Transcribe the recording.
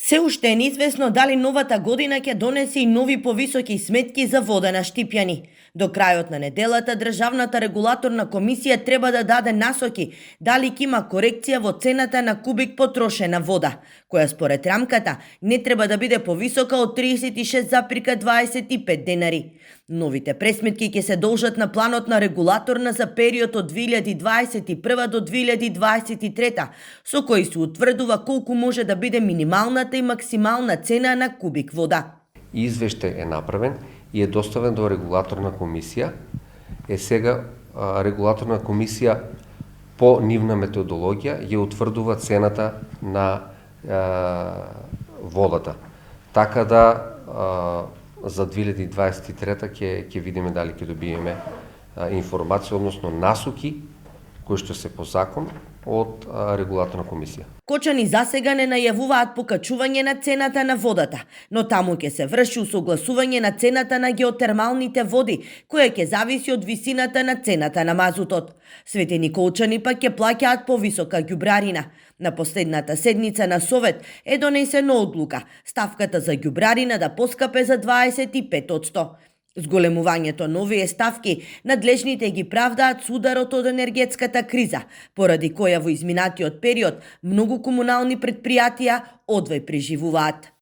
Се уште е неизвестно дали новата година ќе донесе и нови повисоки сметки за вода на Штипјани. До крајот на неделата Државната регулаторна комисија треба да даде насоки дали ќе има корекција во цената на кубик потрошена вода, која според рамката не треба да биде повисока од 36,25 денари. Новите пресметки ќе се должат на планот на регулаторна за период од 2021 до 2023, со кој се утврдува колку може да биде минималната и максимална цена на кубик вода. Извештај е направен и е доставен до регулаторна комисија. Сега регулаторна комисија по нивна методологија ја утврдува цената на водата. Така да за 2023 ќе видиме дали ќе добиеме информација, односно насоки кои што се по закон од регулаторна комисија. Кочани засега не најавуваат покачување на цената на водата, но таму ќе се врши усогласување на цената на геотермалните води, која ќе зависи од висината на цената на мазутот. Свети Николчани пак ќе плаќаат повисока ѓубрарина. На последната седница на Совет е донесена одлука ставката за ѓубрарина да поскапе за 25%. Зголемувањето на овие ставки надлежните ги правдаат с ударот од енергетската криза, поради која во изминатиот период многу комунални претпријатија одвај преживуваат.